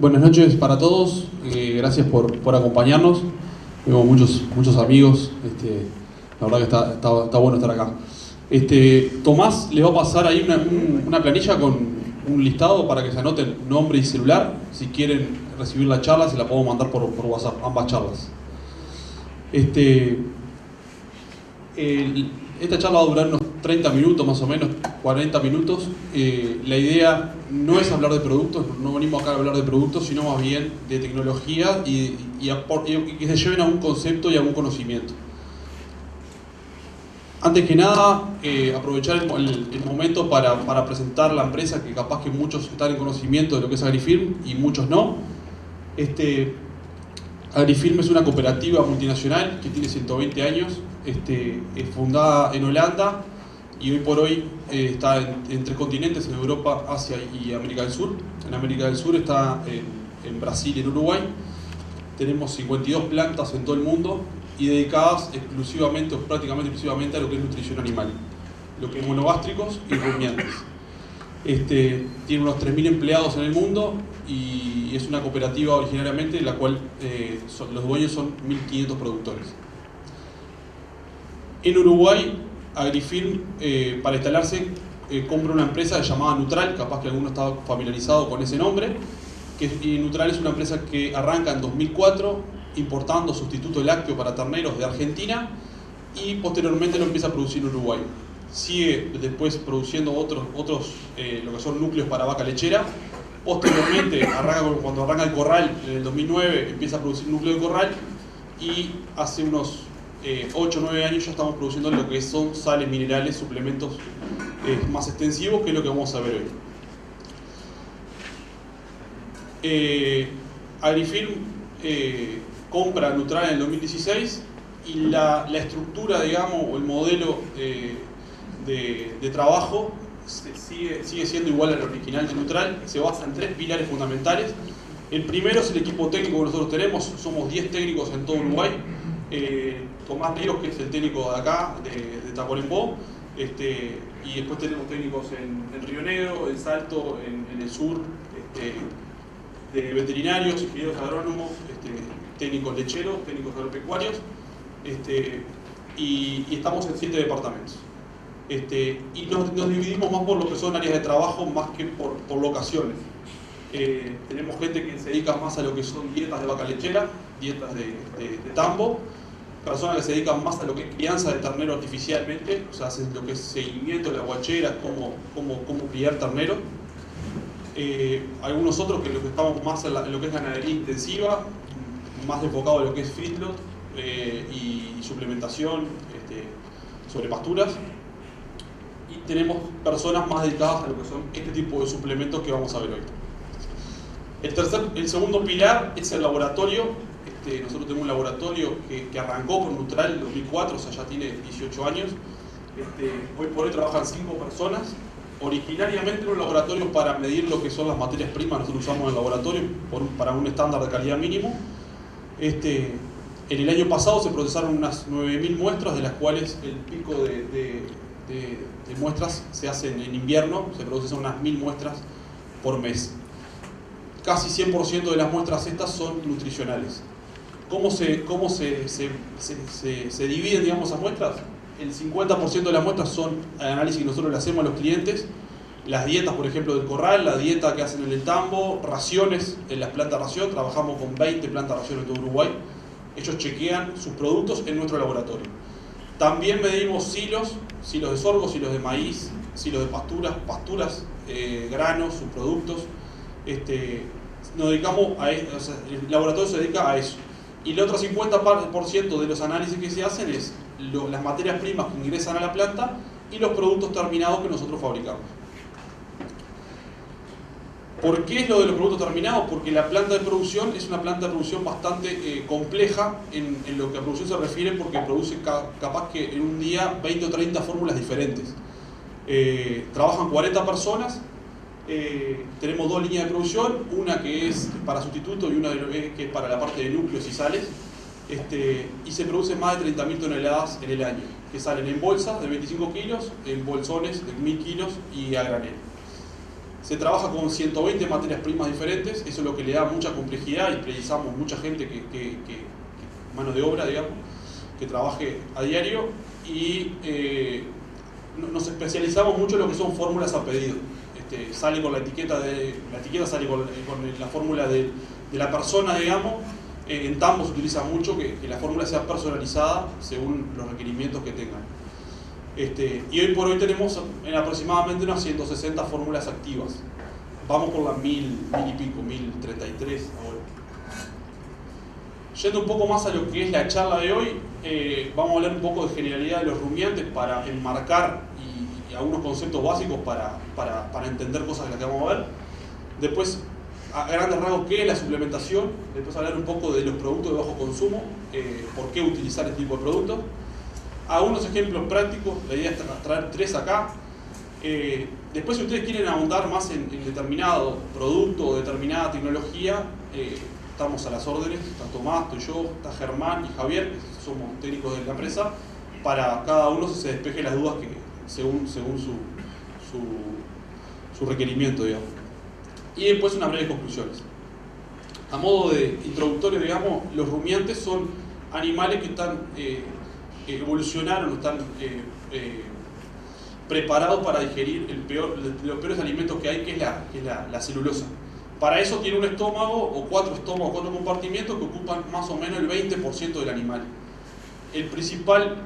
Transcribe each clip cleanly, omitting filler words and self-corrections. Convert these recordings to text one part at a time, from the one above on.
Buenas noches para todos, gracias por acompañarnos. Tengo muchos amigos, la verdad que está bueno estar acá. Tomás le va a pasar ahí una planilla con un listado para que se anoten nombre y celular. Si quieren recibir la charla, se la puedo mandar por WhatsApp, ambas charlas. Esta charla va a durar unos 30 minutos más o menos, 40 minutos. La idea no es hablar de productos, no venimos acá a hablar de productos, sino más bien de tecnología y que se lleven a un concepto y a un conocimiento. Antes que nada, aprovechar el momento para presentar la empresa, que capaz que muchos están en conocimiento de lo que es Agrifirm y muchos no. Agrifirm es una cooperativa multinacional que tiene 120 años, es fundada en Holanda y hoy por hoy está en 3 continentes, en Europa, Asia y América del Sur. En América del Sur está en Brasil y en Uruguay. Tenemos 52 plantas en todo el mundo y dedicadas exclusivamente o prácticamente exclusivamente a lo que es nutrición animal, lo que es monogástricos y rumiantes. Tiene unos 3.000 empleados en el mundo y es una cooperativa originariamente en la cual los dueños son 1.500 productores. En Uruguay, Agrifirm, para instalarse, compra una empresa llamada Nutral, capaz que alguno está familiarizado con ese nombre. Y Nutral es una empresa que arranca en 2004 importando sustituto lácteo para terneros de Argentina y posteriormente lo empieza a producir en Uruguay. Sigue después produciendo otros lo que son núcleos para vaca lechera. Posteriormente, cuando arranca el corral en el 2009, empieza a producir núcleo de corral y hace unos 8 o 9 años ya estamos produciendo lo que son sales minerales, suplementos más extensivos, que es lo que vamos a ver hoy. Agrifirm compra Nutral en el 2016 y la estructura, digamos, o el modelo de trabajo sigue siendo igual al original de Nutral. Se basa en 3 pilares fundamentales. El primero es el equipo técnico que nosotros tenemos, somos 10 técnicos en todo Uruguay. Tomás Negros, que es el técnico de acá, de Tacuarembó, y después tenemos técnicos en Río Negro, en Salto, en el sur, de veterinarios, ingenieros agrónomos, técnicos lecheros, técnicos agropecuarios, y estamos en 7 departamentos. Y nos dividimos más por lo que son áreas de trabajo más que por locaciones. Tenemos gente que se dedica más a lo que son dietas de vaca lechera, dietas de tambo, personas que se dedican más a lo que es crianza de ternero artificialmente, o sea, hacen lo que es seguimiento de las guacheras, cómo criar ternero. Algunos otros que estamos más en lo que es ganadería intensiva, más enfocado en lo que es feedlot y suplementación sobre pasturas. Y tenemos personas más dedicadas a lo que son este tipo de suplementos que vamos a ver hoy. El segundo pilar es el laboratorio. Nosotros tenemos un laboratorio que arrancó con Nutral en 2004, o sea, ya tiene 18 años. Hoy por hoy trabajan 5 personas. Originariamente era un laboratorio para medir lo que son las materias primas, nosotros usamos el laboratorio para un estándar de calidad mínimo. En el año pasado se procesaron unas 9.000 muestras, de las cuales el pico de muestras se hace en invierno, se producen unas 1.000 muestras por mes. Casi 100% de las muestras estas son nutricionales. ¿Cómo se dividen, digamos, esas muestras? El 50% de las muestras son el análisis que nosotros le hacemos a los clientes, las dietas, por ejemplo, del corral, la dieta que hacen en el tambo, raciones en las plantas de ración. Trabajamos con 20 plantas de ración en todo Uruguay. Ellos chequean sus productos en nuestro laboratorio. También medimos silos de sorgo, silos de maíz, silos de pasturas, granos, subproductos. Nos dedicamos a eso, o sea, el laboratorio se dedica a eso. Y el otro 50% de los análisis que se hacen es las materias primas que ingresan a la planta y los productos terminados que nosotros fabricamos. ¿Por qué es lo de los productos terminados? Porque la planta de producción es una planta de producción bastante compleja en lo que a producción se refiere, porque produce capaz que en un día 20 o 30 fórmulas diferentes. Trabajan 40 personas. Tenemos 2 líneas de producción, una que es para sustituto y una que es para la parte de núcleos y sales, y se producen más de 30.000 toneladas en el año, que salen en bolsas de 25 kilos, en bolsones de 1.000 kilos y a granel. Se trabaja con 120 materias primas diferentes, eso es lo que le da mucha complejidad y precisamos mucha gente mano de obra, digamos, que trabaje a diario, y nos especializamos mucho en lo que son fórmulas a pedido. Sale con la etiqueta sale con la fórmula de la persona, digamos. En Tambo se utiliza mucho que la fórmula sea personalizada según los requerimientos que tengan. Y hoy por hoy tenemos en aproximadamente unas 160 fórmulas activas. Vamos por las 1000 y pico, 1033 ahora. Yendo un poco más a lo que es la charla de hoy, vamos a hablar un poco de generalidad de los rumiantes para enmarcar y algunos conceptos básicos para entender cosas de las que vamos a ver. Después, a grandes rasgos, qué es la suplementación. Después hablar un poco de los productos de bajo consumo, por qué utilizar este tipo de productos. Algunos ejemplos prácticos, la idea es traer 3 acá. Después, si ustedes quieren ahondar más en determinado producto o determinada tecnología, estamos a las órdenes. Está Tomás, estoy yo, está Germán y Javier, que somos técnicos de la empresa, para cada uno se despeje las dudas que según su requerimiento, digamos. Y después unas breves conclusiones. A modo de introductorio, digamos, los rumiantes son animales que están evolucionaron, están preparados para digerir los peores alimentos que hay, que es la celulosa. Para eso tiene un estómago o 4 estómagos, 4 compartimentos que ocupan más o menos el 20% del animal. El principal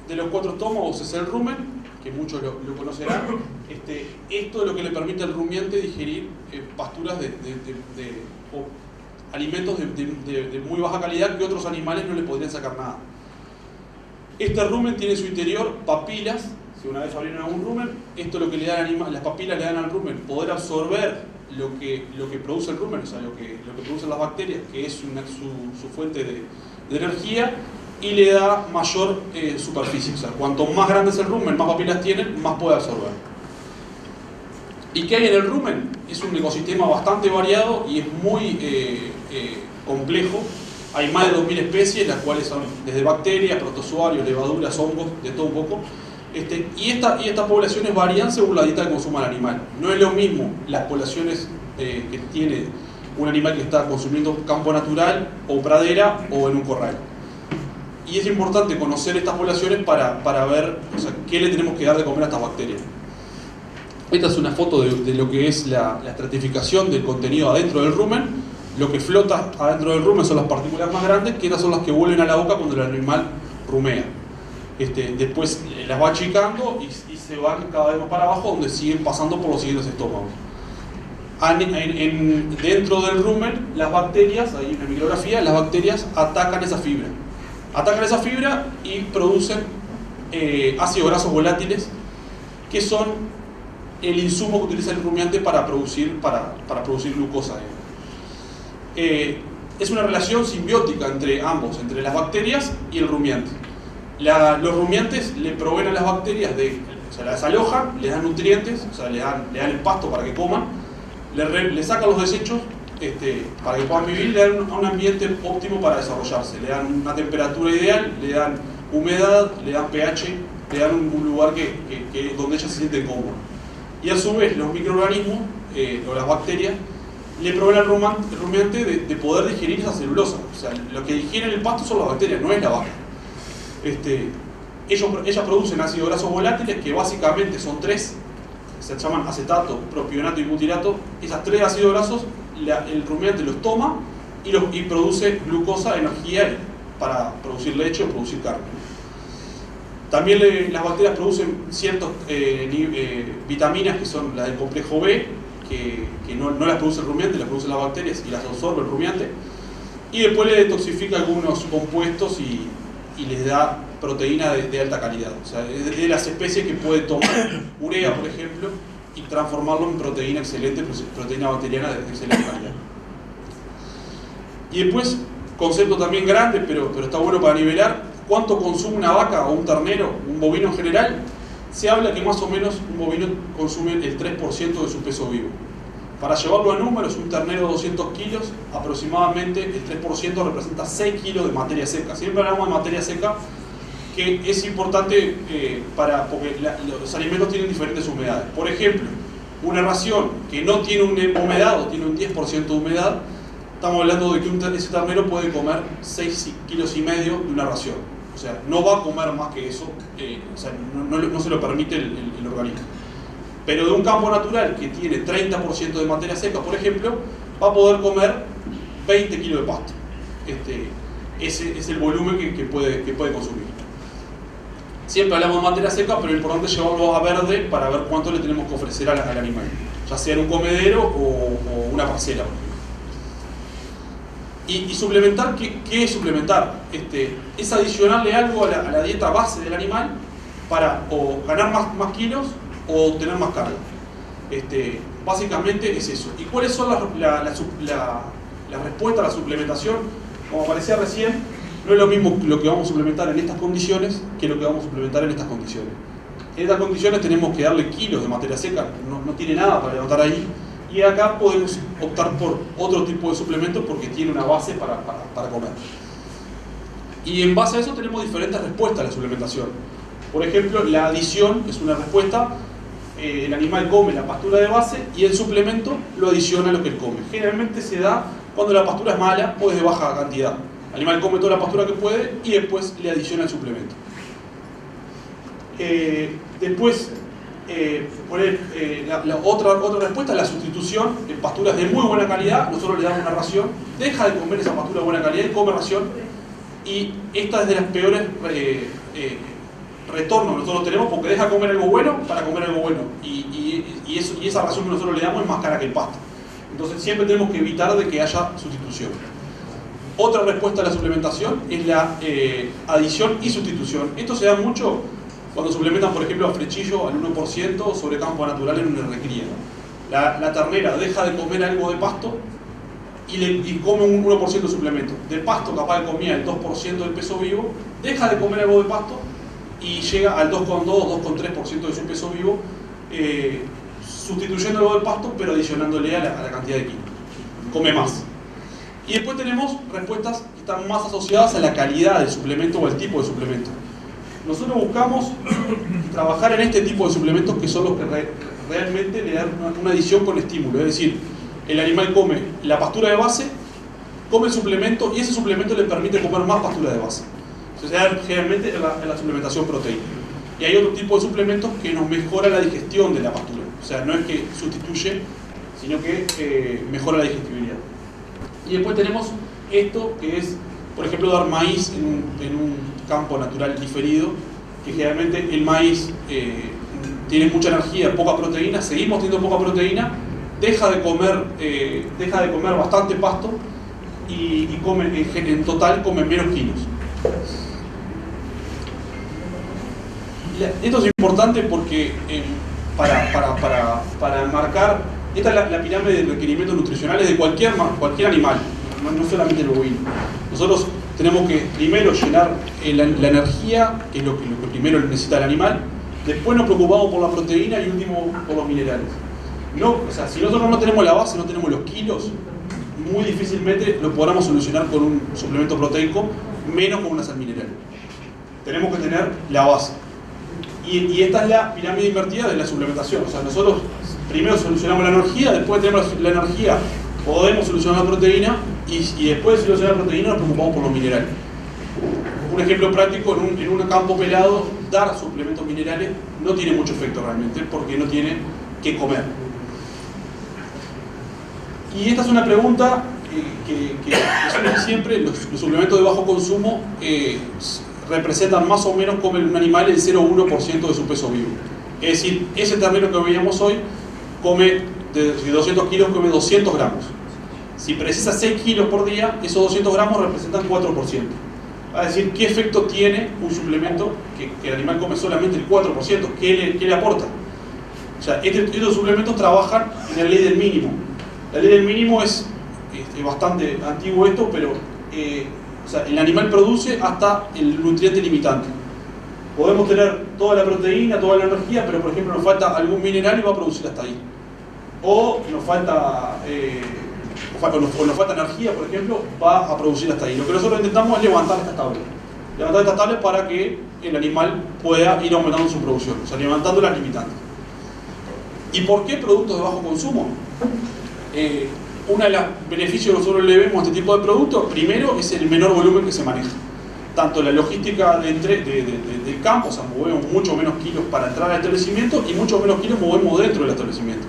de los 4 estómagos es el rumen, que muchos lo conocerán. Esto es lo que le permite al rumiante digerir pasturas o alimentos de muy baja calidad que otros animales no le podrían sacar nada. Este rumen tiene en su interior papilas. Si una vez abrieron algún rumen, esto es lo que le da al animal, las papilas le dan al rumen poder absorber lo que produce el rumen, o sea, lo que producen las bacterias, que es su fuente de energía, y le da mayor superficie. O sea, cuanto más grande es el rumen, más papilas tienen, más puede absorber. ¿Y qué hay en el rumen? Es un ecosistema bastante variado y es muy complejo. Hay más de 2000 especies, las cuales son desde bacterias, protozoarios, levaduras, hongos, de todo un poco. Y estas poblaciones varían según la dieta que consuma el animal. No es lo mismo las poblaciones que tiene un animal que está consumiendo campo natural o pradera o en un corral. Y es importante conocer estas poblaciones para ver, o sea, qué le tenemos que dar de comer a estas bacterias. Esta es una foto de lo que es la estratificación del contenido adentro del rumen. Lo que flota adentro del rumen son las partículas más grandes, que estas son las que vuelven a la boca cuando el animal rumea. Después las va achicando y se van cada vez más para abajo, donde siguen pasando por los siguientes estómagos. Dentro del rumen, las bacterias, hay una micrografía, las bacterias atacan esa fibra. Atacan esa fibra y producen ácidos grasos volátiles, que son el insumo que utiliza el rumiante para producir glucosa. Es una relación simbiótica entre ambos, entre las bacterias y el rumiante. Los rumiantes le proveen a las bacterias o sea, las alojan, les dan nutrientes, o sea, le dan el pasto para que coman, le sacan los desechos para que puedan vivir, le dan un ambiente óptimo para desarrollarse, le dan una temperatura ideal, le dan humedad, le dan pH, le dan un lugar donde ellas se sienten cómodas. Y a su vez los microorganismos, o las bacterias, le proveen al rumiante de poder digerir esa celulosa. O sea, lo que digieren el pasto son las bacterias, no es la vaca. Ellas producen ácidos grasos volátiles, que básicamente son 3, se llaman acetato, propionato y butirato. Esas 3 ácidos grasos, el rumiante los toma y produce glucosa, energía para producir leche o producir carne. También las bacterias producen ciertas vitaminas, que son las del complejo B, que no las produce el rumiante, las producen las bacterias y las absorbe el rumiante. Y después le detoxifica algunos compuestos y les da proteína de alta calidad. O sea, de las especies que puede tomar urea, por ejemplo, y transformarlo en proteína excelente, proteína bacteriana de excelente calidad. Y después, concepto también grande, pero está bueno para nivelar: ¿cuánto consume una vaca o un ternero, un bovino en general? Se habla que más o menos un bovino consume el 3% de su peso vivo. Para llevarlo a números, un ternero de 200 kilos, aproximadamente el 3% representa 6 kilos de materia seca. Siempre hablamos de materia seca, que es importante porque los alimentos tienen diferentes humedades. Por ejemplo, una ración que no tiene una humedad o tiene un 10% de humedad, estamos hablando de que ese ternero puede comer 6,5 kilos de una ración. O sea, no va a comer más que eso, o sea, no se lo permite el organismo. Pero de un campo natural que tiene 30% de materia seca, por ejemplo, va a poder comer 20 kilos de pasto. Ese es el volumen que puede consumir. Siempre hablamos de materia seca, pero lo importante es llevarlo a verde para ver cuánto le tenemos que ofrecer al animal, ya sea en un comedero o una parcela, por ejemplo. Y suplementar, ¿qué es suplementar? Es adicionarle algo a la dieta base del animal para o ganar más kilos o tener más carga. Básicamente es eso. ¿Y cuáles son las respuestas a la suplementación? Como aparecía recién, no es lo mismo lo que vamos a suplementar en estas condiciones que lo que vamos a suplementar en estas condiciones. En estas condiciones tenemos que darle kilos de materia seca, no tiene nada para levantar ahí. Y acá podemos optar por otro tipo de suplemento porque tiene una base para comer. Y en base a eso tenemos diferentes respuestas a la suplementación. Por ejemplo, la adición es una respuesta. El animal come la pastura de base y el suplemento lo adiciona a lo que él come. Generalmente se da cuando la pastura es mala o es de baja cantidad. El animal come toda la pastura que puede y después le adiciona el suplemento. Después, otra respuesta es la sustitución en pasturas de muy buena calidad. Nosotros le damos una ración, deja de comer esa pastura de buena calidad y come ración. Y esta es de las peores retornos que nosotros tenemos porque deja de comer algo bueno para comer algo bueno. Y esa ración que nosotros le damos es más cara que el pasto. Entonces siempre tenemos que evitar de que haya sustitución. Otra respuesta a la suplementación es la adición y sustitución. Esto se da mucho cuando suplementan, por ejemplo, a frechillo al 1% sobre campo natural en una recría. La ternera deja de comer algo de pasto y come un 1% de suplemento. De pasto capaz que comía el 2% del peso vivo, deja de comer algo de pasto y llega al 2,2, 2,3% de su peso vivo, sustituyendo algo del pasto, pero adicionándole a la cantidad de kilos. Come más. Y después tenemos respuestas que están más asociadas a la calidad del suplemento o al tipo de suplemento. Nosotros buscamos trabajar en este tipo de suplementos que son los que realmente le dan una adición con estímulo. Es decir, el animal come la pastura de base, come el suplemento y ese suplemento le permite comer más pastura de base. Eso se da generalmente en la suplementación proteica. Y hay otro tipo de suplementos que nos mejora la digestión de la pastura. O sea, no es que sustituye, sino que mejora la digestibilidad. Y después tenemos esto que es, por ejemplo, dar maíz en un campo natural diferido, que generalmente el maíz tiene mucha energía, poca proteína, seguimos teniendo poca proteína, deja de comer bastante pasto y come, en total come menos kilos. Esto es importante porque para marcar, esta es la pirámide de requerimientos nutricionales de cualquier animal, no solamente el bovino. Nosotros tenemos que primero llenar la energía, que es lo que primero necesita el animal, después nos preocupamos por la proteína y último por los minerales. O sea, si nosotros no tenemos la base, no tenemos los kilos, muy difícilmente lo podamos solucionar con un suplemento proteico, menos con una sal mineral. Tenemos que tener la base. Y esta es la pirámide invertida de la suplementación. O sea, nosotros primero solucionamos la energía, después tenemos la energía, podemos solucionar la proteína y después de solucionar la proteína nos preocupamos por los minerales. Un ejemplo práctico, en un campo pelado, dar suplementos minerales no tiene mucho efecto realmente porque no tiene que comer. Y esta es una pregunta que surge siempre. Los suplementos de bajo consumo representan más o menos, come un animal el 0,1% de su peso vivo. Es decir, ese ternero que veíamos hoy come de 200 kilos, come 200 gramos. Si precisa 6 kilos por día, esos 200 gramos representan 4%. Es decir, ¿qué efecto tiene un suplemento que el animal come solamente el 4%? ¿Qué le aporta? O sea, estos suplementos trabajan en la ley del mínimo. La ley del mínimo es bastante antiguo esto, pero o sea, el animal produce hasta el nutriente limitante. Podemos tener toda la proteína, toda la energía, pero por ejemplo nos falta algún mineral y va a producir hasta ahí. O nos falta energía, por ejemplo, va a producir hasta ahí. Lo que nosotros intentamos es levantar estas tablas para que el animal pueda ir aumentando su producción, o sea, levantando las limitantes. ¿Y por qué productos de bajo consumo? Uno de los beneficios que nosotros le vemos a este tipo de productos, primero, es el menor volumen que se maneja. Tanto la logística del campo, o sea, movemos mucho menos kilos para entrar al establecimiento y mucho menos kilos movemos dentro del establecimiento.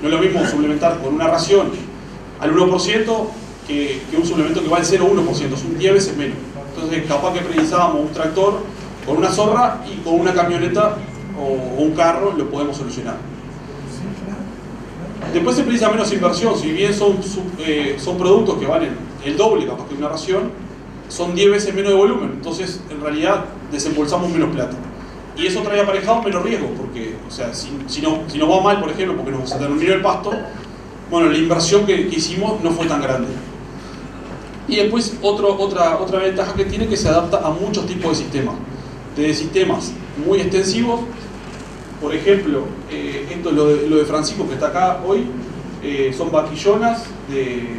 No es lo mismo suplementar con una ración al 1% que un suplemento que va al 0,1%, son 10 veces menos. Entonces, capaz que precisábamos un tractor con una zorra y con una camioneta o un carro lo podemos solucionar. Después se precisa menos inversión, si bien son productos que valen el doble capaz que una ración, son 10 veces menos de volumen, entonces en realidad desembolsamos menos plata. Y eso trae aparejado menos riesgo, porque o sea, si nos va mal, por ejemplo, porque nos terminó el pasto, bueno, la inversión que hicimos no fue tan grande. Y después otra ventaja que tiene, que se adapta a muchos tipos de sistemas. Desde sistemas muy extensivos, por ejemplo, esto es lo de Francisco que está acá hoy, son vaquillonas que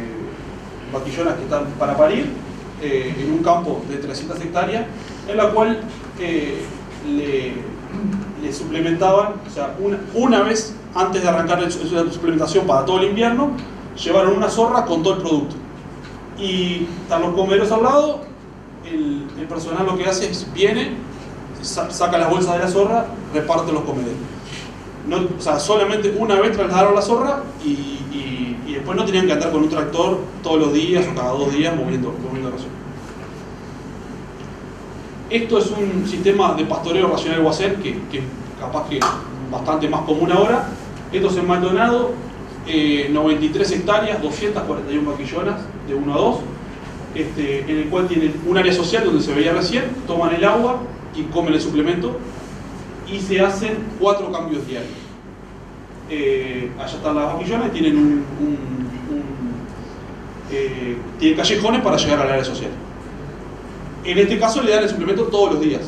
están para parir en un campo de 300 hectáreas, en la cual le suplementaban, o sea, una vez antes de arrancar la suplementación para todo el invierno, llevaron una zorra con todo el producto. Y están los comederos al lado, el personal lo que hace es viene, saca las bolsas de la zorra, reparte los comederos. No, o sea, solamente una vez trasladaron la zorra y después no tenían que andar con un tractor todos los días o cada 2 días moviendo ración. Esto es un sistema de pastoreo racional Guacer que capaz que es bastante más común ahora. Esto es en Maldonado, 93 hectáreas, 241 vaquillonas de 1 a 2, en el cual tienen un área social donde se veía recién, toman el agua y comen el suplemento y se hacen 4 cambios diarios. Allá están las vaquillonas, tienen tienen callejones para llegar al área social. En este caso le dan el suplemento todos los días.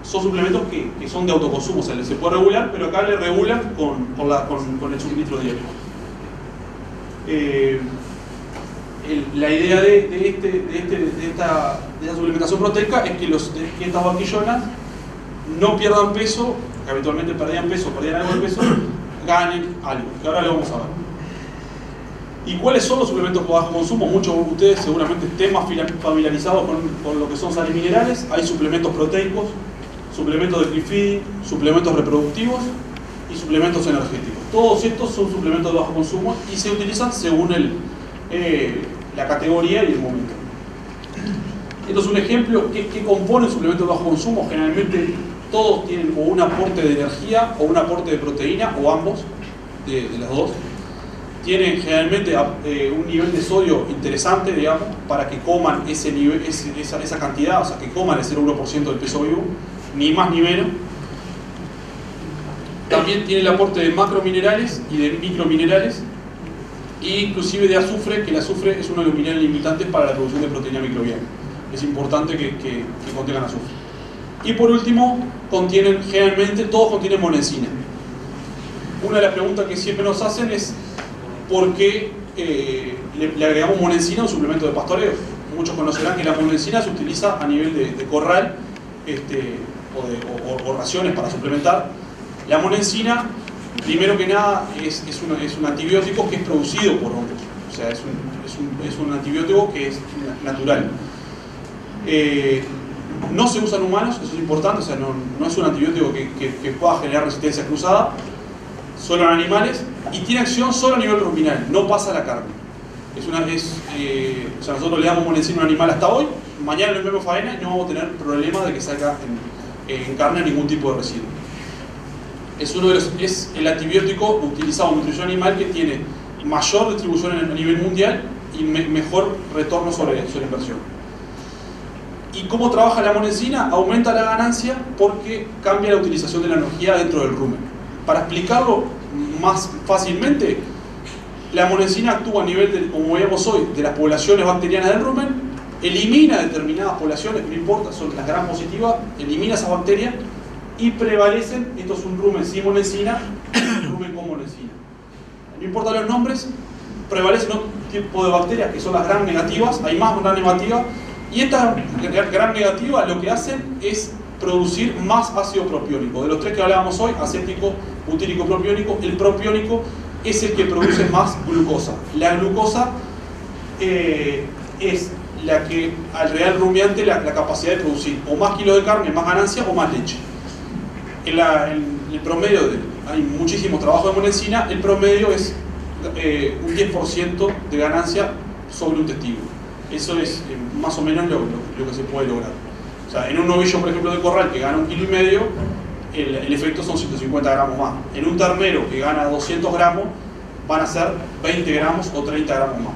Son suplementos que son de autoconsumo, o sea, se puede regular, pero acá le regulan con el suministro diario. La idea de esta suplementación proteica es que estas vaquillonas no pierdan peso, que habitualmente perdían algo de peso, ganen algo, que ahora lo vamos a ver. ¿Y cuáles son los suplementos de bajo consumo? Muchos de ustedes seguramente estén más familiarizados con lo que son sales minerales. Hay suplementos proteicos, suplementos de feeding, suplementos reproductivos y suplementos energéticos. Todos estos son suplementos de bajo consumo y se utilizan según la categoría y el momento. Esto es un ejemplo que compone un suplemento de bajo consumo. Generalmente todos tienen o un aporte de energía o un aporte de proteína o ambos, de las dos. Tienen generalmente un nivel de sodio interesante, digamos, para que coman esa cantidad, o sea, que coman el 0,1% del peso vivo, ni más ni menos. También tiene el aporte de macrominerales y de microminerales, e inclusive de azufre, que el azufre es uno de los minerales limitantes para la producción de proteína microbiana. Es importante que contengan azufre. Y por último, generalmente todos contienen monensina. Una de las preguntas que siempre nos hacen es ¿por qué le agregamos monensina a un suplemento de pastoreo? Muchos conocerán que la monensina se utiliza a nivel de corral o raciones para suplementar. La monensina, primero que nada, es un antibiótico que es producido por hongos. O sea, es un antibiótico que es natural. No se usa en humanos, eso es importante, o sea, no es un antibiótico que pueda generar resistencia cruzada, solo en animales, y tiene acción solo a nivel ruminal, no pasa a la carne. O sea, nosotros le damos monensina a un animal hasta hoy, mañana lo enviamos faena y no vamos a tener problema de que salga en carne ningún tipo de residuo. Es el antibiótico utilizado en nutrición animal que tiene mayor distribución a nivel mundial y mejor retorno sobre inversión. ¿Y cómo trabaja la monensina? Aumenta la ganancia porque cambia la utilización de la energía dentro del rumen. Para explicarlo más fácilmente, la monensina actúa a nivel, como veíamos hoy, de las poblaciones bacterianas del rumen, elimina determinadas poblaciones, no importa, son las gram positivas, elimina esas bacterias y prevalecen, esto es un rumen sin monensina, un rumen con monensina. No importa los nombres, prevalecen otro tipo de bacterias que son las gram negativas, hay más gram negativas, y estas gram negativas lo que hacen es producir más ácido propiónico. De los tres que hablábamos hoy, acético, butírico, propiónico, el propiónico es el que produce más glucosa. La glucosa es la que al real rumiante la capacidad de producir o más kilos de carne, más ganancia o más leche. En el promedio, hay muchísimos trabajos de monensina, el promedio es un 10% de ganancia sobre un testigo. Eso es más o menos lo que se puede lograr. O sea, en un novillo, por ejemplo, de corral que gana 1,5 kg, el efecto son 150 gramos más. En un ternero que gana 200 gramos, van a ser 20 gramos o 30 gramos más.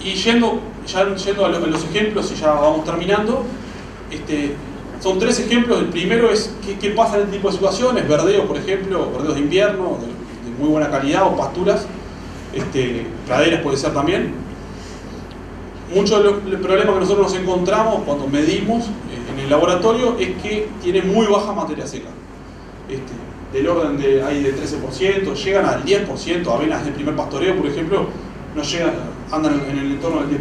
Y yendo a los ejemplos, y ya vamos terminando, son 3 ejemplos. El primero es qué pasa en este tipo de situaciones: verdeos, por ejemplo, verdeos de invierno, de muy buena calidad, o pasturas, praderas puede ser también. Mucho del problema que nosotros nos encontramos cuando medimos en el laboratorio es que tiene muy baja materia seca. Del orden de 13%, llegan al 10%, avenas del primer pastoreo, por ejemplo, no llegan, andan en el entorno del 10%.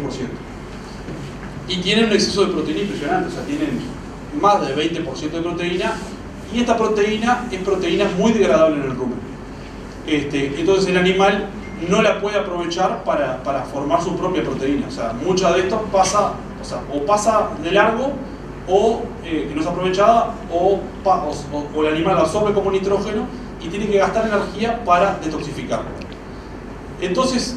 Y tienen un exceso de proteína impresionante, o sea, tienen más de 20% de proteína, y esta proteína es proteína muy degradable en el rumen. Entonces el animal no la puede aprovechar para formar su propia proteína. O sea, mucha de esto pasa de largo, o que no es aprovechada, o el animal la absorbe como nitrógeno y tiene que gastar energía para detoxificarlo. Entonces,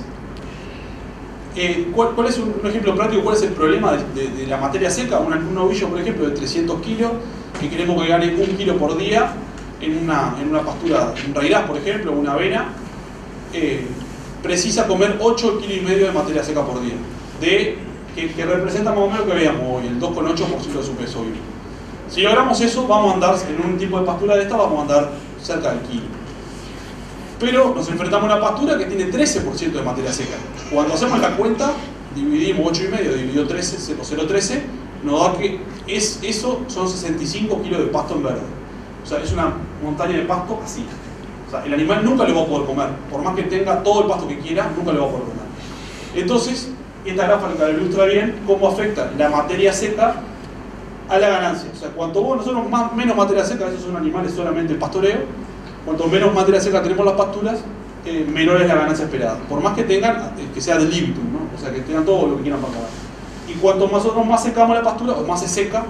¿cuál es un ejemplo práctico? ¿Cuál es el problema de la materia seca? Un novillo, por ejemplo, de 300 kilos, que queremos que gane 1 kilo por día en una pastura, un rairás, por ejemplo, una avena, precisa comer 8,5 kg de materia seca por día, que representa más o menos lo que veíamos hoy, el 2,8% de su peso vivo. Si logramos eso, vamos a andar en un tipo de pastura de esta, vamos a andar cerca del kilo. Pero nos enfrentamos a una pastura que tiene 13% de materia seca. Cuando hacemos la cuenta, dividimos 8,5 dividido 13, 0,13, nos da que eso son 65 kilos de pasto en verde. O sea, es una montaña de pasto así. O sea, el animal nunca lo va a poder comer. Por más que tenga todo el pasto que quiera, nunca lo va a poder comer. Entonces, esta gráfica lo ilustra bien cómo afecta la materia seca a la ganancia. O sea, cuanto nosotros menos materia seca, esos son animales solamente de pastoreo, cuanto menos materia seca tenemos las pasturas, menor es la ganancia esperada. Por más que tengan, que sea del libitum, ¿no? O sea, que tengan todo lo que quieran para comer. Y cuanto nosotros más secamos la pastura, o más se seca,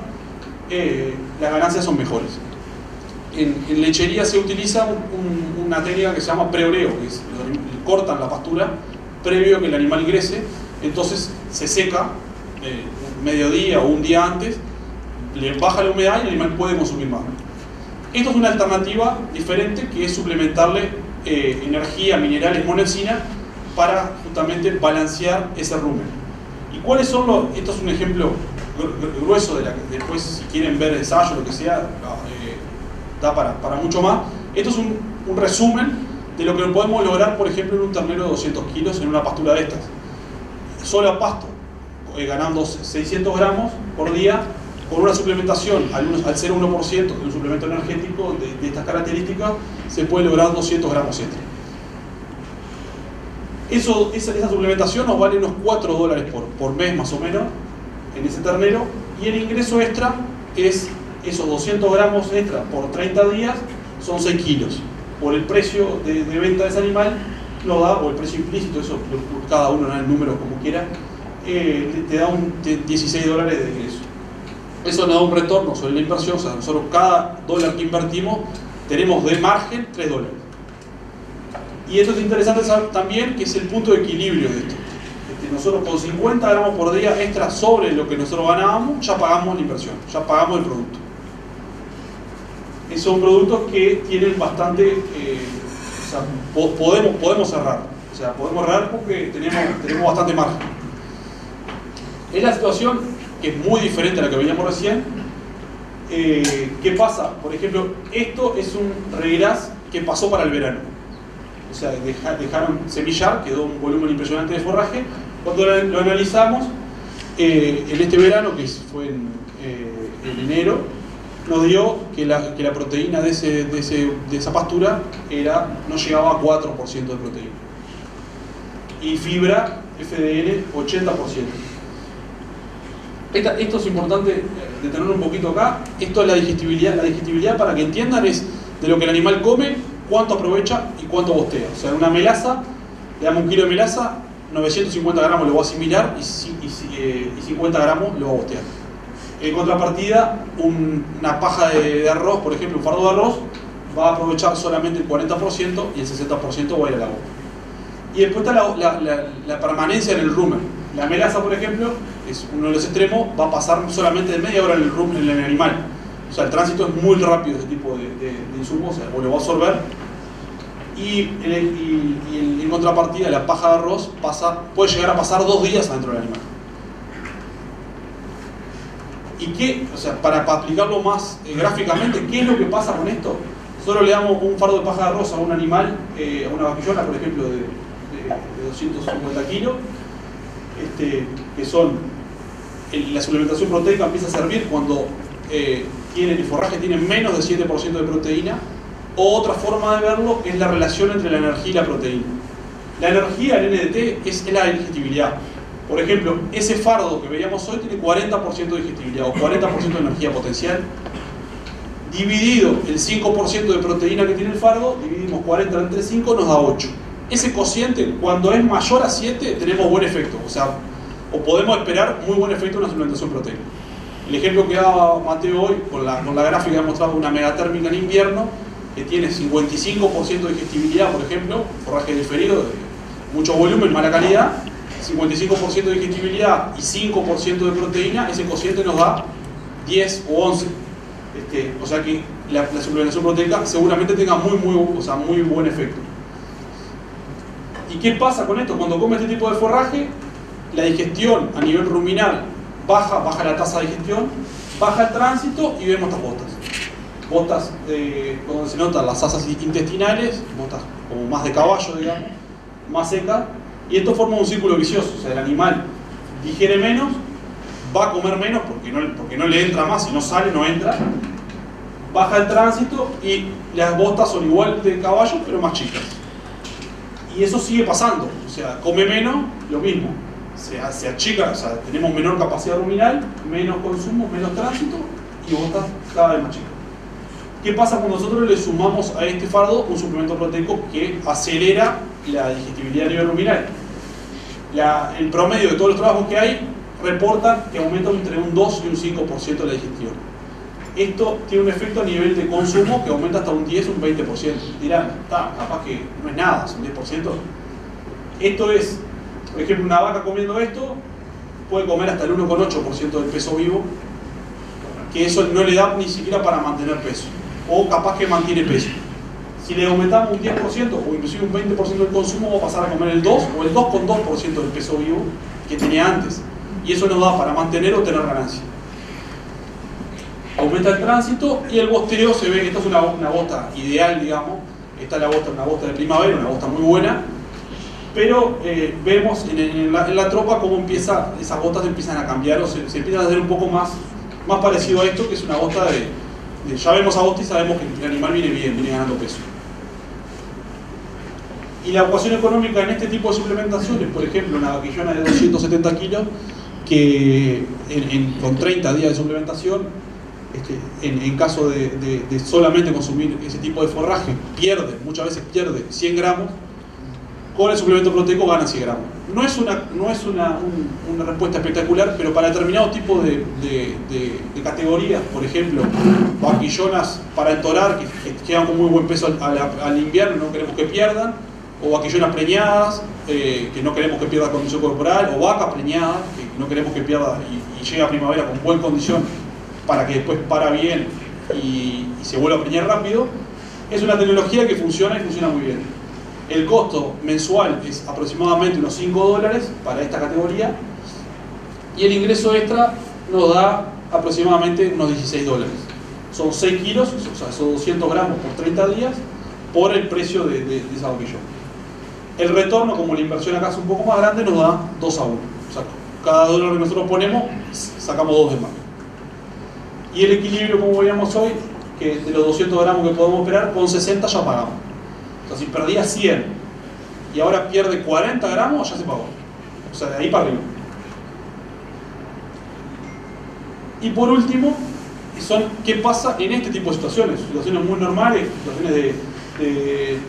las ganancias son mejores. En lechería se utiliza una técnica que se llama preoreo, que es cortan la pastura previo a que el animal ingrese, entonces se seca mediodía o un día antes, le baja la humedad y el animal puede consumir más. Esto es una alternativa diferente, que es suplementarle energía, minerales, monensina, para justamente balancear ese rumen. ¿Y cuáles son los? Esto es un ejemplo grueso de la que después, si quieren ver ensayo, lo que sea, da para mucho más. Esto es un resumen de lo que podemos lograr, por ejemplo, en un ternero de 200 kilos en una pastura de estas. Solo a pasto, ganando 600 gramos por día, con una suplementación al 0,1% de un suplemento energético de estas características, se puede lograr 200 gramos extra. Esa suplementación nos vale unos $4 por mes más o menos en ese ternero, y el ingreso extra es esos 200 gramos extra por 30 días, son 6 kilos. Por el precio de venta de ese animal nos da, o el precio implícito, eso cada uno da el número como quiera, te da $16 de ingreso. Eso nos da un retorno sobre la inversión. O sea, nosotros cada dólar que invertimos tenemos de margen $3. Y esto es interesante saber también, que es el punto de equilibrio de esto. Nosotros con 50 gramos por día extra sobre lo que nosotros ganábamos, ya pagamos la inversión, ya pagamos el producto. Son productos que tienen bastante, o sea, podemos cerrar. O sea, podemos cerrar porque tenemos bastante margen. Es la situación que es muy diferente a la que veíamos recién. ¿Qué pasa? Por ejemplo, esto es un regras que pasó para el verano. O sea, dejaron semillar, quedó un volumen impresionante de forraje. Cuando lo analizamos, en este verano, que fue en enero, nos dio que la proteína de esa pastura no llegaba a 4% de proteína. Y fibra, FDN, 80%. Esto es importante detenernos un poquito acá. Esto es la digestibilidad. La digestibilidad, para que entiendan, es de lo que el animal come, cuánto aprovecha y cuánto bostea. O sea, una melaza, le damos 1 kilo de melaza, 950 gramos lo va a asimilar y 50 gramos lo va a bostear. En contrapartida, una paja de arroz, por ejemplo, un fardo de arroz, va a aprovechar solamente el 40% y el 60% va a ir a la boca. Y después está la permanencia en el rumen. La melaza, por ejemplo, es uno de los extremos, va a pasar solamente de media hora en el rumen, en el animal. O sea, el tránsito es muy rápido de ese tipo de insumos, o sea, o lo va a absorber. Y en contrapartida, la paja de arroz puede llegar a pasar 2 días adentro del animal. ¿Y qué? O sea, para aplicarlo más gráficamente, ¿qué es lo que pasa con esto? Nosotros le damos un fardo de paja de arroz a un animal, a una vaquillona, por ejemplo, de 250 kilos, que son, la suplementación proteica empieza a servir cuando el forraje tiene menos de 7% de proteína. O otra forma de verlo es la relación entre la energía y la proteína. La energía, el NDT, es la digestibilidad. Por ejemplo, ese fardo que veíamos hoy tiene 40% de digestibilidad o 40% de energía potencial. Dividido el 5% de proteína que tiene el fardo, dividimos 40 entre 5, nos da 8. Ese cociente, cuando es mayor a 7, tenemos buen efecto. O podemos esperar muy buen efecto en una suplementación proteica. El ejemplo que daba Mateo hoy, con la gráfica que ha mostrado una megatérmica en invierno, que tiene 55% de digestibilidad, por ejemplo, forraje diferido, de mucho volumen, mala calidad, 55% de digestibilidad y 5% de proteína, ese cociente nos da 10 o 11. O sea que la suplementación proteica seguramente tenga muy buen efecto. ¿Y qué pasa con esto? Cuando come este tipo de forraje, la digestión a nivel ruminal baja la tasa de digestión, baja el tránsito y vemos estas botas donde se notan las asas intestinales, botas como más de caballo, digamos, más secas, y esto forma un círculo vicioso. O sea, el animal digiere menos, va a comer menos porque no le entra más, si no sale no entra, baja el tránsito y las botas son igual de caballo pero más chicas. Y eso sigue pasando, o sea, come menos, lo mismo, se achica, o sea, tenemos menor capacidad ruminal, menos consumo, menos tránsito y botas cada vez más chicas. ¿Qué pasa cuando nosotros le sumamos a este fardo un suplemento proteico que acelera la digestibilidad a nivel ruminal? El promedio de todos los trabajos que hay reportan que aumenta entre un 2 y un 5% la digestión. Esto tiene un efecto a nivel de consumo que aumenta hasta un 10 o un 20%. Dirán, capaz que no es nada, es un 10%. Esto es, por ejemplo, una vaca comiendo esto puede comer hasta el 1,8% del peso vivo, que eso no le da ni siquiera para mantener peso, o capaz que mantiene peso. Si le aumentamos un 10% o inclusive un 20% del consumo, va a pasar a comer el 2 o el 2,2% del peso vivo que tenía antes, y eso nos da para mantener o tener ganancia. Aumenta el tránsito y el bosteo. Se ve que esta es una bosta ideal, digamos. Esta es una bosta de primavera, una bosta muy buena, pero vemos en la tropa cómo esas botas empiezan a cambiar o se empiezan a hacer un poco más parecido a esto, que es una bosta ya vemos a bosta y sabemos que el animal viene ganando peso. Y la ecuación económica en este tipo de suplementaciones, por ejemplo, una vaquillona de 270 kilos, que con 30 días de suplementación, en caso de solamente consumir ese tipo de forraje, muchas veces pierde 100 gramos, con el suplemento proteico gana 100 gramos. No es una respuesta espectacular, pero para determinado tipo de categorías, por ejemplo, vaquillonas para entorar, que quedan con muy buen peso al invierno, no queremos que pierdan, o vaquillonas preñadas, que no queremos que pierda condición corporal, o vacas preñadas, que no queremos que pierda y llega a primavera con buena condición, para que después para bien y se vuelva a preñar rápido. Es una tecnología que funciona y funciona muy bien. El costo mensual es aproximadamente unos $5 para esta categoría, y el ingreso extra nos da aproximadamente unos $16. Son 6 kilos, o sea, son 200 gramos por 30 días por el precio de esa vaquillona. El retorno, como la inversión acá es un poco más grande, nos da 2 a 1. O sea, cada dólar que nosotros ponemos, sacamos 2 de más. Y el equilibrio, como veíamos hoy, que de los 200 gramos que podemos operar, con 60 ya pagamos. O sea, si perdía 100 y ahora pierde 40 gramos, ya se pagó. O sea, de ahí para arriba. Y por último, son qué pasa en este tipo de situaciones muy normales, situaciones de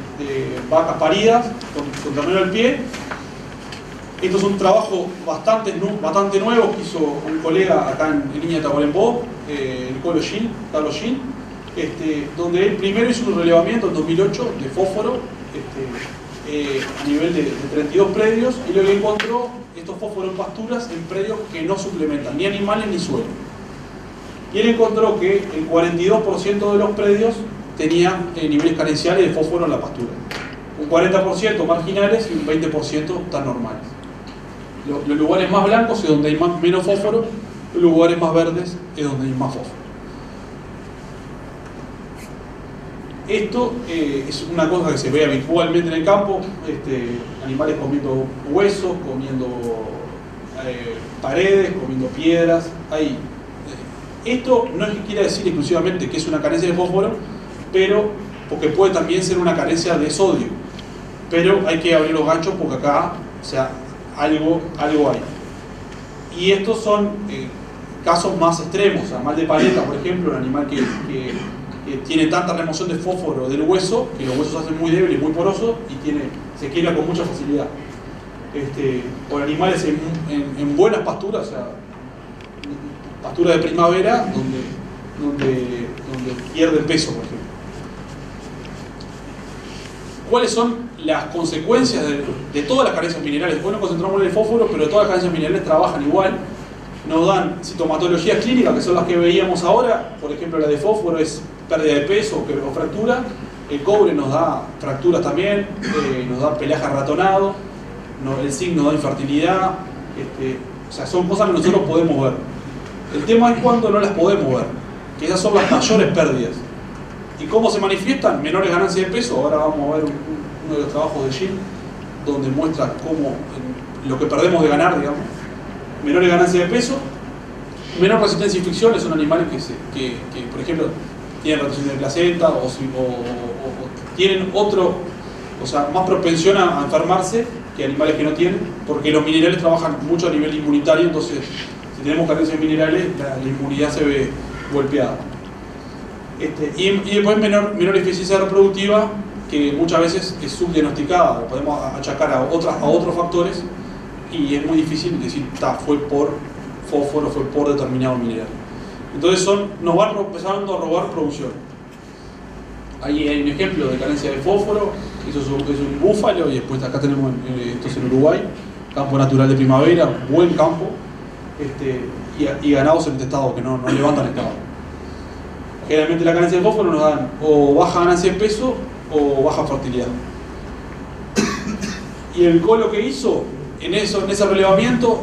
vacas paridas con ternero al pie. Esto es un trabajo bastante nuevo que hizo un colega acá en Línea de Tacuarembó, el Colo Gin, Carlos Gin, donde él primero hizo un relevamiento en 2008 de fósforo a nivel de 32 predios, y luego encontró estos fósforos en pasturas en predios que no suplementan ni animales ni suelo. Y él encontró que el 42% de los predios tenían niveles carenciales de fósforo en la pastura. Un 40% marginales y un 20% tan normales. Los lugares más blancos es donde hay menos fósforo, los lugares más verdes es donde hay más fósforo. Esto es una cosa que se ve habitualmente en el campo, animales comiendo huesos, comiendo paredes, comiendo piedras. Esto no es que quiera decir exclusivamente que es una carencia de fósforo, pero porque puede también ser una carencia de sodio. Pero hay que abrir los ganchos porque acá, o sea, algo hay. Y estos son casos más extremos. O sea, mal de paleta, por ejemplo, un animal que tiene tanta remoción de fósforo del hueso, que los huesos se hacen muy débiles y muy porosos y se quiebra con mucha facilidad. Por animales en buenas pasturas, o sea, pastura de primavera, donde pierde peso, por ejemplo. ¿Cuáles son las consecuencias de todas las carencias minerales? Bueno, concentramos en el fósforo, pero todas las carencias minerales trabajan igual. Nos dan sintomatologías clínicas, que son las que veíamos ahora. Por ejemplo, la de fósforo es pérdida de peso o fractura. El cobre nos da fracturas también, nos da pelaje ratonado. El zinc nos da infertilidad. O sea, son cosas que nosotros podemos ver. El tema es cuando no las podemos ver, que esas son las mayores pérdidas. ¿Y cómo se manifiestan? Menores ganancias de peso. Ahora vamos a ver uno de los trabajos de Gin, donde muestra cómo lo que perdemos de ganar, digamos. Menores ganancias de peso, menor resistencia a infecciones. Son animales que por ejemplo, tienen retención de placenta o tienen más propensión a enfermarse que animales que no tienen, porque los minerales trabajan mucho a nivel inmunitario. Entonces, si tenemos carencias minerales, la inmunidad se ve golpeada. Y después menor eficiencia reproductiva, que muchas veces es subdiagnosticada, podemos achacar a otros factores, y es muy difícil decir, fue por fósforo, fue por determinado mineral. Entonces nos van empezando a robar producción. Ahí hay un ejemplo de carencia de fósforo. Eso es un búfalo, y después acá tenemos, esto es en Uruguay, campo natural de primavera, buen campo, y ganados en este estado, que no levantan el estado. Generalmente la carencia de fósforo nos dan o baja ganancia de peso o baja fertilidad. Y el Colo que hizo en ese relevamiento,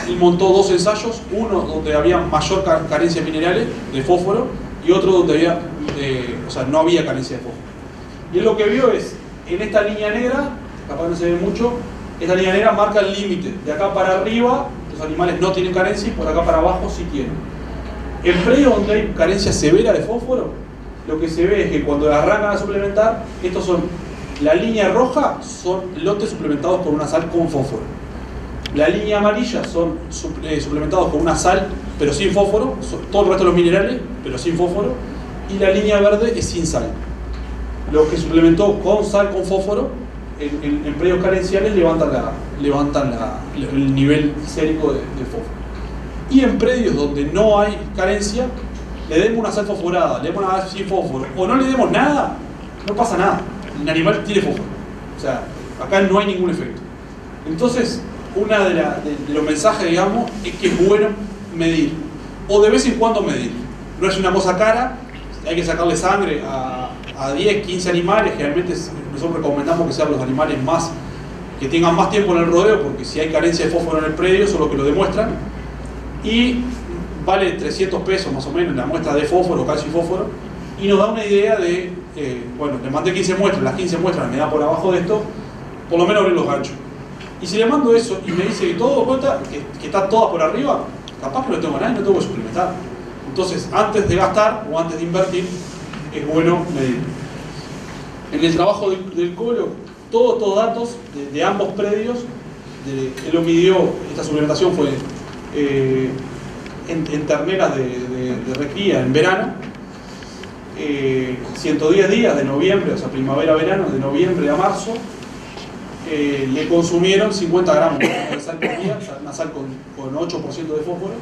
él montó dos ensayos, uno donde había mayor carencia de minerales, de fósforo, y otro donde no había carencia de fósforo. Y él lo que vio es, en esta línea negra, capaz no se ve mucho, esta línea negra marca el límite. De acá para arriba, los animales no tienen carencia, y por acá para abajo sí tienen. En predios donde hay carencia severa de fósforo, lo que se ve es que cuando arrancan a suplementar, la línea roja son lotes suplementados con una sal con fósforo. La línea amarilla son suplementados con una sal, pero sin fósforo, todo el resto de los minerales, pero sin fósforo. Y la línea verde es sin sal. Los que suplementó con sal con fósforo, en predios carenciales levantan el nivel sérico de fósforo. Y en predios donde no hay carencia, le demos una sal fosforada, le demos una sal sin fósforo, o no le demos nada, no pasa nada. El animal tiene fósforo. O sea, acá no hay ningún efecto. Entonces, uno de los mensajes, digamos, es que es bueno medir, o de vez en cuando medir. No es una cosa cara, hay que sacarle sangre a 10, 15 animales. Generalmente nosotros recomendamos que sean los animales que tengan más tiempo en el rodeo, porque si hay carencia de fósforo en el predio, son los que lo demuestran. Y vale 300 pesos más o menos la muestra de fósforo, calcio y fósforo, y nos da una idea de, le mandé 15 muestras, las 15 muestras me da por abajo de esto, por lo menos abrir los ganchos. Y si le mando eso y me dice que todo cuenta, que está todas por arriba, capaz que no tengo nada y no tengo que suplementar. Entonces, antes de gastar o antes de invertir, es bueno medir. En el trabajo del Colo, todos datos de ambos predios, él lo midió, esta suplementación fue en terneras de recría en verano. 110 días de noviembre, o sea, primavera-verano, de noviembre a marzo, le consumieron 50 gramos de sal por día, o sea, una sal con 8% de fósforo.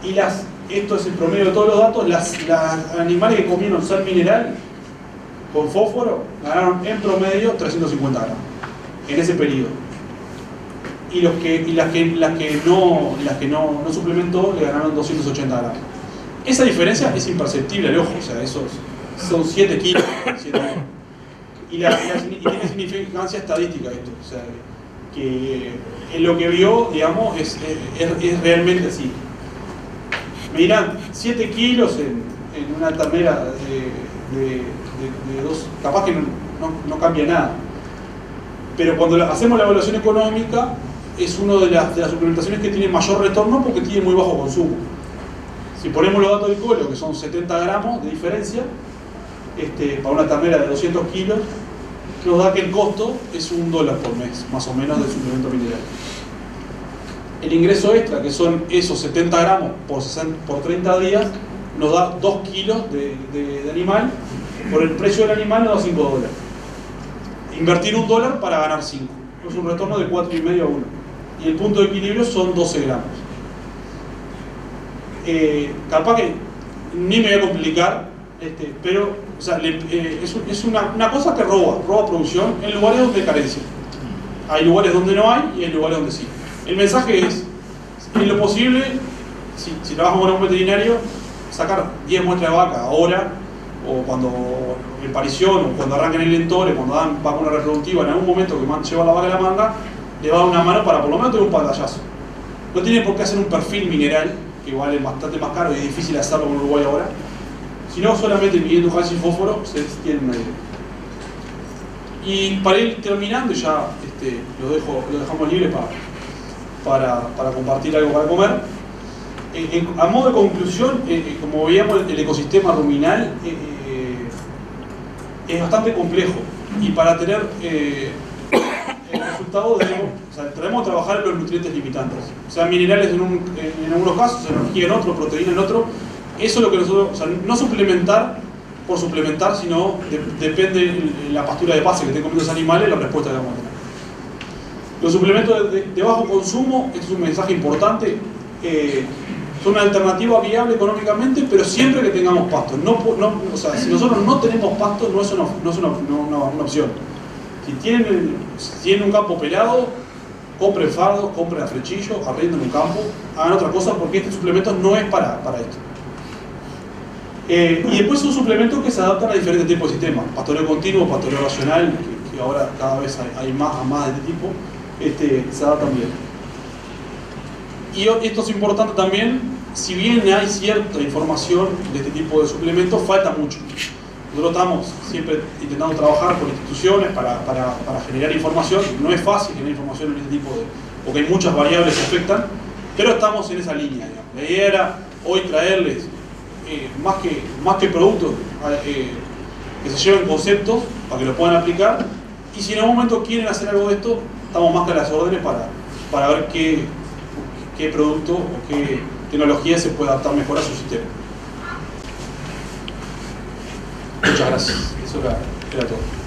Y esto es el promedio de todos los datos, los animales que comieron sal mineral con fósforo ganaron en promedio 350 gramos en ese periodo. Y las que no suplementó le ganaron 280 gramos. Esa diferencia es imperceptible al ojo, o sea, esos son 7 kilos. Y tiene significancia estadística esto, o sea, que en lo que vio, digamos, es realmente así. Me dirán, 7 kilos en una ternera de 2, capaz que no cambia nada. Pero cuando hacemos la evaluación económica, es una de las suplementaciones que tiene mayor retorno porque tiene muy bajo consumo. Si ponemos los datos del colo, que son 70 gramos de diferencia, para una ternera de 200 kilos, nos da que el costo es $1 por mes, más o menos, del suplemento mineral. El ingreso extra, que son esos 70 gramos por 30 días, nos da 2 kilos de animal. Por el precio del animal nos da $5. Invertir $1 para ganar 5. Es un retorno de 4,5 a 1. Y el punto de equilibrio son 12 gramos. Capaz que ni me voy a complicar, pero o sea, es una cosa que roba producción en lugares donde hay carencia. Hay lugares donde no hay y hay lugares donde sí. El mensaje es, en lo posible, si trabajamos con un veterinario, sacar 10 muestras de vaca ahora, o cuando en parición, o cuando arranquen el entore, cuando dan vacuna reproductiva, en algún momento que lleva la vaca de la manga, le va a dar una mano para por lo menos tener un pantallazo. No tiene por qué hacer un perfil mineral, que vale bastante más caro y es difícil hacerlo con Uruguay ahora, sino solamente midiendo calcio y fósforo, se tiene una idea. Y para ir terminando, ya lo dejamos libre para compartir algo para comer. A modo de conclusión, como veíamos, el ecosistema ruminal es bastante complejo, y para tener el resultado debemos trabajar en los nutrientes limitantes, o sea, minerales en algunos casos, energía en otro, proteína en otro. Eso es lo que nosotros, o sea, no suplementar por suplementar, sino depende de la pastura de pasto que estén comiendo los animales, la respuesta que vamos a tener. Los suplementos de bajo consumo, este es un mensaje importante, son una alternativa viable económicamente, pero siempre que tengamos pasto. O sea, si nosotros no tenemos pasto, no es una opción. Si tienen un campo pelado, compren fardos, compren afrechillos, arrienden un campo, hagan otra cosa, porque este suplemento no es para esto. Y después son suplementos que se adaptan a diferentes tipos de sistemas. Pastoreo continuo, pastoreo racional, que ahora cada vez hay más de este tipo, se adaptan bien. Y esto es importante también, si bien hay cierta información de este tipo de suplementos, falta mucho. Nosotros estamos siempre intentando trabajar con instituciones para generar información. No es fácil generar información en este tipo porque hay muchas variables que afectan, pero estamos en esa línea, digamos. La idea era hoy traerles más que productos que se lleven conceptos para que los puedan aplicar, y si en algún momento quieren hacer algo de esto, estamos más que a las órdenes para ver qué producto o qué tecnología se puede adaptar mejor a su sistema. Muchas gracias. Eso era todo.